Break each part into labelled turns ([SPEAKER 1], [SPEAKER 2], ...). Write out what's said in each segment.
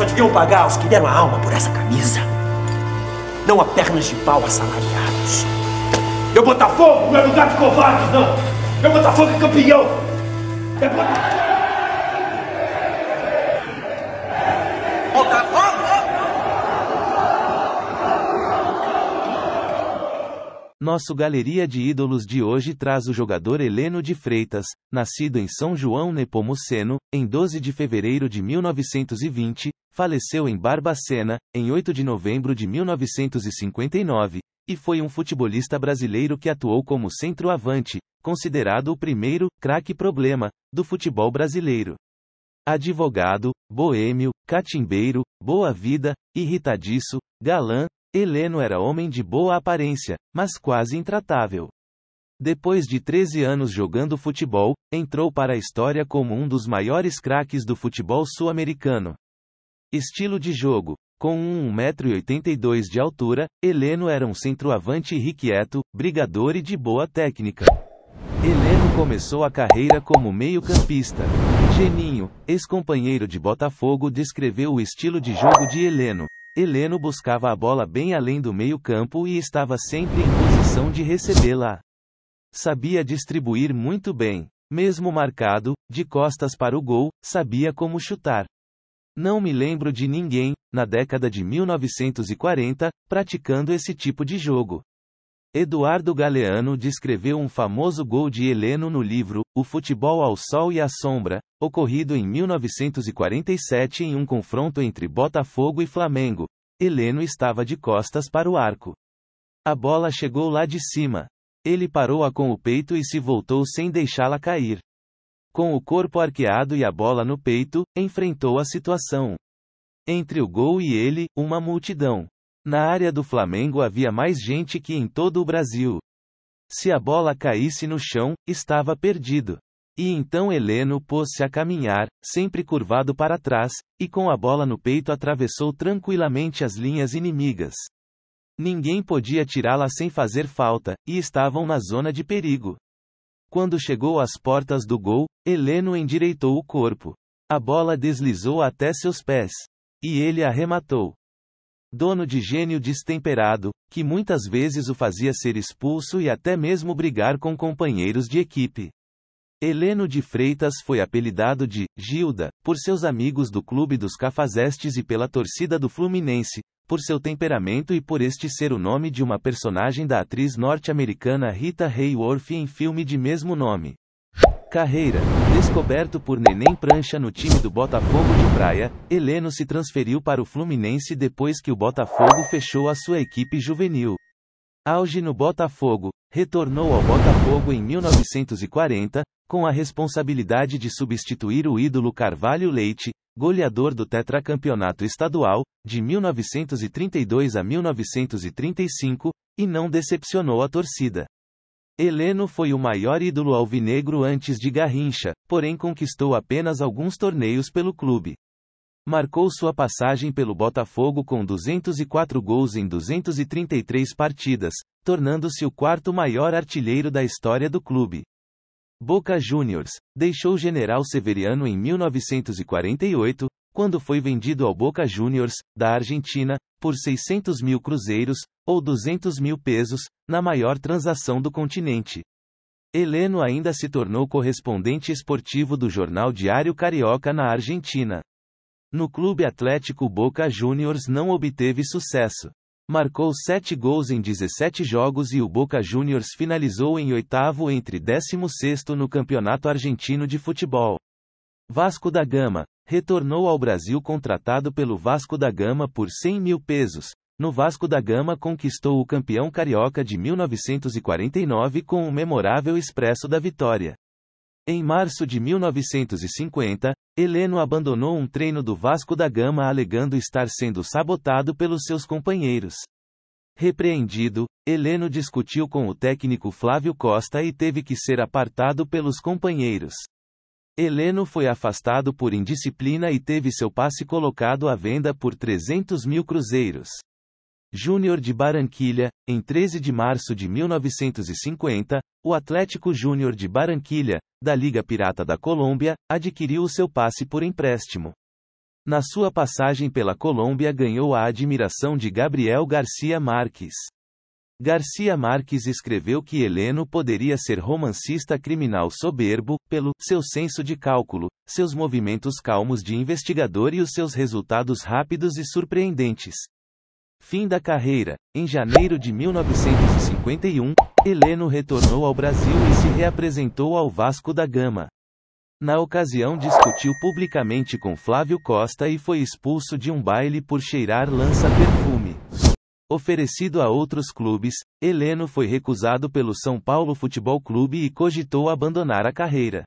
[SPEAKER 1] só deviam pagar aos que deram a alma por essa camisa. Não a pernas de pau assalariados. Meu Botafogo não é lugar de covardes, não. Meu Botafogo é campeão. É Botafogo.
[SPEAKER 2] Nosso Galeria de Ídolos de hoje traz o jogador Heleno de Freitas, nascido em São João Nepomuceno, em 12 de fevereiro de 1920, faleceu em Barbacena, em 8 de novembro de 1959, e foi um futebolista brasileiro que atuou como centroavante, considerado o primeiro craque problema do futebol brasileiro. Advogado, boêmio, catimbeiro, boa vida, irritadiço, galã, Heleno era homem de boa aparência, mas quase intratável. Depois de 13 anos jogando futebol, entrou para a história como um dos maiores craques do futebol sul-americano. Estilo de jogo: com 1,82 m de altura, Heleno era um centroavante irrequieto, brigador e de boa técnica. Heleno começou a carreira como meio-campista. Geninho, ex-companheiro de Botafogo, descreveu o estilo de jogo de Heleno. Heleno buscava a bola bem além do meio-campo e estava sempre em posição de recebê-la. Sabia distribuir muito bem. Mesmo marcado, de costas para o gol, sabia como chutar. Não me lembro de ninguém, na década de 1940, praticando esse tipo de jogo. Eduardo Galeano descreveu um famoso gol de Heleno no livro O Futebol ao Sol e à Sombra, ocorrido em 1947 em um confronto entre Botafogo e Flamengo. Heleno estava de costas para o arco. A bola chegou lá de cima. Ele parou-a com o peito e se voltou sem deixá-la cair. Com o corpo arqueado e a bola no peito, enfrentou a situação. Entre o gol e ele, uma multidão. Na área do Flamengo havia mais gente que em todo o Brasil. Se a bola caísse no chão, estava perdido. E então Heleno pôs-se a caminhar, sempre curvado para trás, e com a bola no peito atravessou tranquilamente as linhas inimigas. Ninguém podia tirá-la sem fazer falta, e estavam na zona de perigo. Quando chegou às portas do gol, Heleno endireitou o corpo. A bola deslizou até seus pés. E ele arrematou. Dono de gênio destemperado, que muitas vezes o fazia ser expulso e até mesmo brigar com companheiros de equipe. Heleno de Freitas foi apelidado de Gilda, por seus amigos do Clube dos Cafajestes e pela torcida do Fluminense, por seu temperamento e por este ser o nome de uma personagem da atriz norte-americana Rita Hayworth em filme de mesmo nome. Carreira. Descoberto por Neném Prancha no time do Botafogo de Praia, Heleno se transferiu para o Fluminense depois que o Botafogo fechou a sua equipe juvenil. Auge no Botafogo. Retornou ao Botafogo em 1940, com a responsabilidade de substituir o ídolo Carvalho Leite, goleador do tetracampeonato estadual, de 1932 a 1935, e não decepcionou a torcida. Heleno foi o maior ídolo alvinegro antes de Garrincha, porém conquistou apenas alguns torneios pelo clube. Marcou sua passagem pelo Botafogo com 204 gols em 233 partidas, tornando-se o quarto maior artilheiro da história do clube. Boca Juniors. Deixou o General Severiano em 1948, quando foi vendido ao Boca Juniors, da Argentina, por 600 mil cruzeiros, ou 200 mil pesos, na maior transação do continente. Heleno ainda se tornou correspondente esportivo do jornal Diário Carioca na Argentina. No Clube Atlético Boca Juniors não obteve sucesso. Marcou 7 gols em 17 jogos e o Boca Juniors finalizou em oitavo entre 16º no Campeonato Argentino de Futebol. Vasco da Gama. Retornou ao Brasil contratado pelo Vasco da Gama por 100 mil pesos. No Vasco da Gama conquistou o campeão carioca de 1949 com o memorável Expresso da Vitória. Em março de 1950, Heleno abandonou um treino do Vasco da Gama alegando estar sendo sabotado pelos seus companheiros. Repreendido, Heleno discutiu com o técnico Flávio Costa e teve que ser apartado pelos companheiros. Heleno foi afastado por indisciplina e teve seu passe colocado à venda por 300 mil cruzeiros. Júnior de Barranquilha. Em 13 de março de 1950, o Atlético Júnior de Barranquilha, da Liga Pirata da Colômbia, adquiriu o seu passe por empréstimo. Na sua passagem pela Colômbia ganhou a admiração de Gabriel Garcia Marques. Garcia Marques escreveu que Heleno poderia ser romancista criminal soberbo, pelo seu senso de cálculo, seus movimentos calmos de investigador e os seus resultados rápidos e surpreendentes. Fim da carreira. Em janeiro de 1951, Heleno retornou ao Brasil e se reapresentou ao Vasco da Gama. Na ocasião discutiu publicamente com Flávio Costa e foi expulso de um baile por cheirar lança-perfume. Oferecido a outros clubes, Heleno foi recusado pelo São Paulo Futebol Clube e cogitou abandonar a carreira.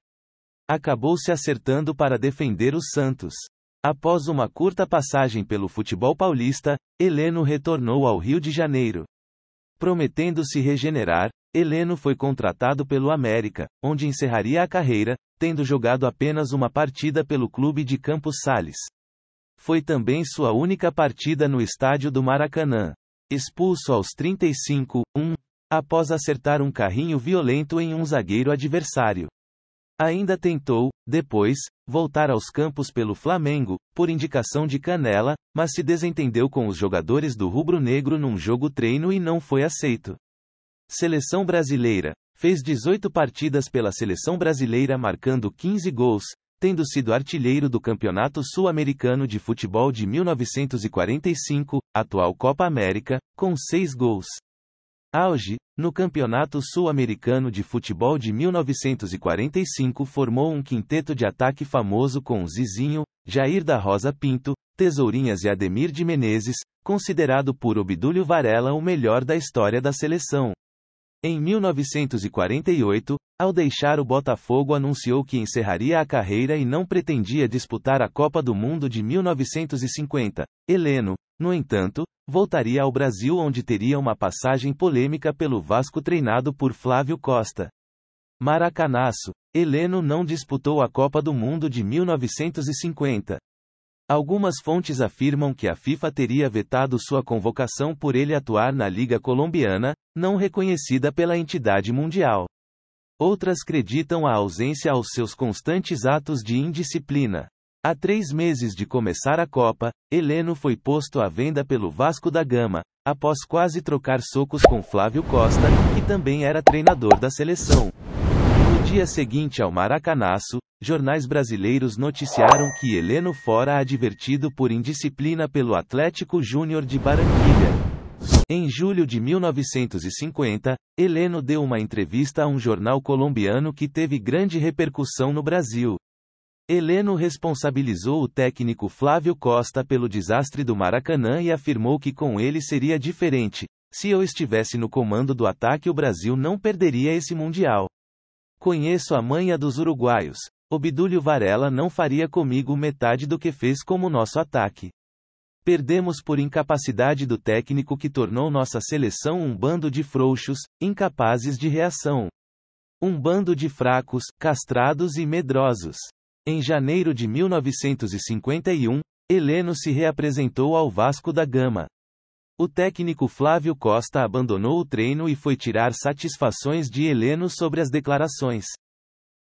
[SPEAKER 2] Acabou se acertando para defender o Santos. Após uma curta passagem pelo futebol paulista, Heleno retornou ao Rio de Janeiro. Prometendo se regenerar, Heleno foi contratado pelo América, onde encerraria a carreira, tendo jogado apenas uma partida pelo clube de Campos Sales. Foi também sua única partida no estádio do Maracanã. Expulso aos 35, após acertar um carrinho violento em um zagueiro adversário. Ainda tentou, depois, voltar aos campos pelo Flamengo, por indicação de Canella, mas se desentendeu com os jogadores do rubro-negro num jogo-treino e não foi aceito. Seleção brasileira. Fez 18 partidas pela seleção brasileira marcando 15 gols, tendo sido artilheiro do Campeonato Sul-Americano de Futebol de 1945, atual Copa América, com 6 gols. Auge. No Campeonato Sul-Americano de Futebol de 1945 formou um quinteto de ataque famoso com Zizinho, Jair da Rosa Pinto, Tesourinhas e Ademir de Menezes, considerado por Obdúlio Varela o melhor da história da seleção. Em 1948, ao deixar o Botafogo anunciou que encerraria a carreira e não pretendia disputar a Copa do Mundo de 1950. Heleno, no entanto, voltaria ao Brasil onde teria uma passagem polêmica pelo Vasco treinado por Flávio Costa. Maracanaço. Heleno não disputou a Copa do Mundo de 1950. Algumas fontes afirmam que a FIFA teria vetado sua convocação por ele atuar na Liga Colombiana, não reconhecida pela entidade mundial. Outras acreditam a ausência aos seus constantes atos de indisciplina. Há 3 meses de começar a Copa, Heleno foi posto à venda pelo Vasco da Gama, após quase trocar socos com Flávio Costa, que também era treinador da seleção. No dia seguinte ao Maracanaço, jornais brasileiros noticiaram que Heleno fora advertido por indisciplina pelo Atlético Júnior de Barranquilla. Em julho de 1950, Heleno deu uma entrevista a um jornal colombiano que teve grande repercussão no Brasil. Heleno responsabilizou o técnico Flávio Costa pelo desastre do Maracanã e afirmou que com ele seria diferente. Se eu estivesse no comando do ataque, o Brasil não perderia esse Mundial. Conheço a manha dos uruguaios. Obdúlio Varela não faria comigo metade do que fez como nosso ataque. Perdemos por incapacidade do técnico que tornou nossa seleção um bando de frouxos, incapazes de reação. Um bando de fracos, castrados e medrosos. Em janeiro de 1951, Heleno se reapresentou ao Vasco da Gama. O técnico Flávio Costa abandonou o treino e foi tirar satisfações de Heleno sobre as declarações.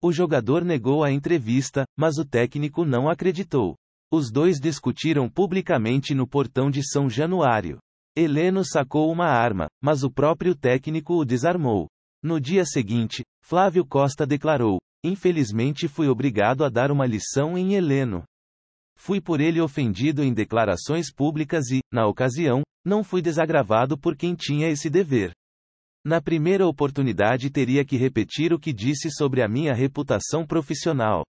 [SPEAKER 2] O jogador negou a entrevista, mas o técnico não acreditou. Os dois discutiram publicamente no portão de São Januário. Heleno sacou uma arma, mas o próprio técnico o desarmou. No dia seguinte, Flávio Costa declarou: "Infelizmente fui obrigado a dar uma lição em Heleno. Fui por ele ofendido em declarações públicas e, na ocasião, não fui desagravado por quem tinha esse dever. Na primeira oportunidade teria que repetir o que disse sobre a minha reputação profissional.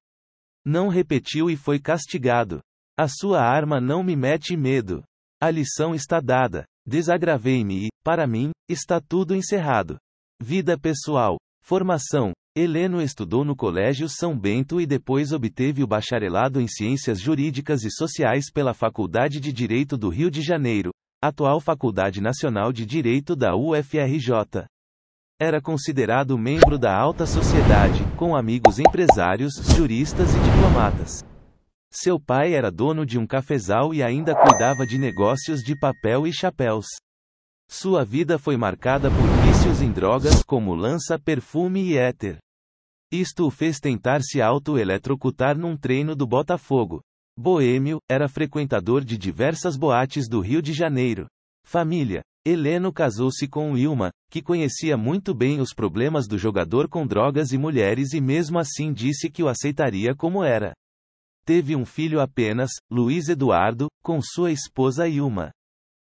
[SPEAKER 2] Não repetiu e foi castigado. A sua arma não me mete medo. A lição está dada. Desagravei-me e, para mim, está tudo encerrado." Vida pessoal. Formação. Heleno estudou no Colégio São Bento e depois obteve o bacharelado em Ciências Jurídicas e Sociais pela Faculdade de Direito do Rio de Janeiro, atual Faculdade Nacional de Direito da UFRJ. Era considerado membro da alta sociedade, com amigos empresários, juristas e diplomatas. Seu pai era dono de um cafezal e ainda cuidava de negócios de papel e chapéus. Sua vida foi marcada por vícios em drogas como lança, perfume e éter. Isto o fez tentar se auto-eletrocutar num treino do Botafogo. Boêmio, era frequentador de diversas boates do Rio de Janeiro. Família. Heleno casou-se com Wilma, que conhecia muito bem os problemas do jogador com drogas e mulheres e mesmo assim disse que o aceitaria como era. Teve um filho apenas, Luiz Eduardo, com sua esposa Ilma.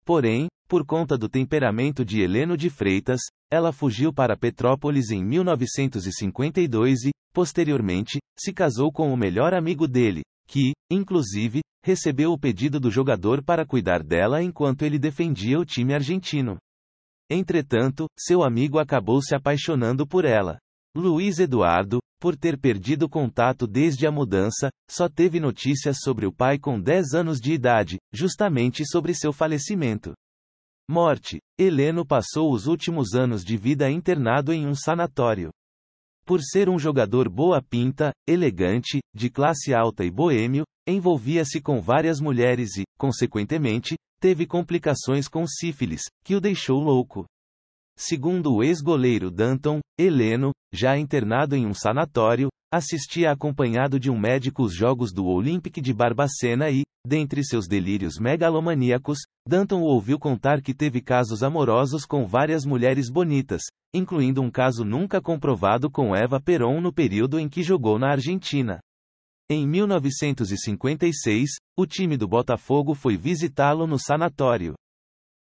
[SPEAKER 2] Porém, por conta do temperamento de Heleno de Freitas, ela fugiu para Petrópolis em 1952 e, posteriormente, se casou com o melhor amigo dele, que, inclusive, recebeu o pedido do jogador para cuidar dela enquanto ele defendia o time argentino. Entretanto, seu amigo acabou se apaixonando por ela. Luiz Eduardo, por ter perdido contato desde a mudança, só teve notícias sobre o pai com 10 anos de idade, justamente sobre seu falecimento. Morte. Heleno passou os últimos anos de vida internado em um sanatório. Por ser um jogador boa pinta, elegante, de classe alta e boêmio, envolvia-se com várias mulheres e, consequentemente, teve complicações com sífilis, que o deixou louco. Segundo o ex-goleiro Danton, Heleno, já internado em um sanatório, assistia acompanhado de um médico os jogos do Olympique de Barbacena e, dentre seus delírios megalomaníacos, Danton ouviu contar que teve casos amorosos com várias mulheres bonitas, incluindo um caso nunca comprovado com Eva Perón no período em que jogou na Argentina. Em 1956, o time do Botafogo foi visitá-lo no sanatório.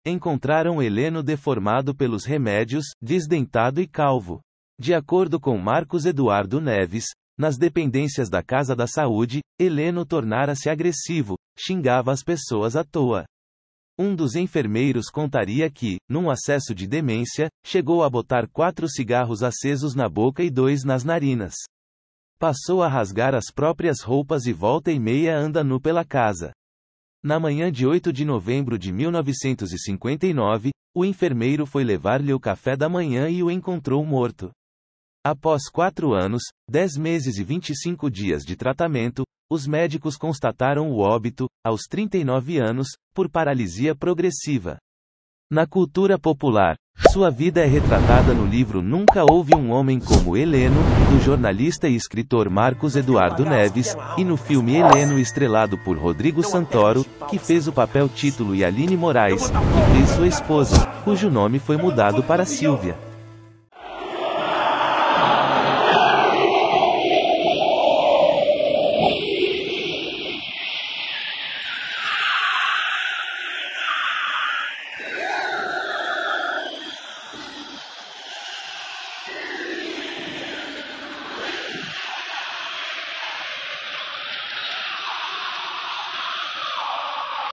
[SPEAKER 2] Encontraram Heleno deformado pelos remédios, desdentado e calvo. De acordo com Marcos Eduardo Neves, nas dependências da Casa da Saúde, Heleno tornara-se agressivo, xingava as pessoas à toa. Um dos enfermeiros contaria que, num acesso de demência, chegou a botar 4 cigarros acesos na boca e 2 nas narinas. Passou a rasgar as próprias roupas e volta e meia anda nu pela casa. Na manhã de 8 de novembro de 1959, o enfermeiro foi levar-lhe o café da manhã e o encontrou morto. Após 4 anos, 10 meses e 25 dias de tratamento, os médicos constataram o óbito, aos 39 anos, por paralisia progressiva. Na cultura popular, sua vida é retratada no livro Nunca Houve um Homem como Heleno, do jornalista e escritor Marcos Eduardo Neves, e no filme Heleno estrelado por Rodrigo Santoro, que fez o papel título e Aline Moraes, que fez sua esposa, cujo nome foi mudado para Silvia.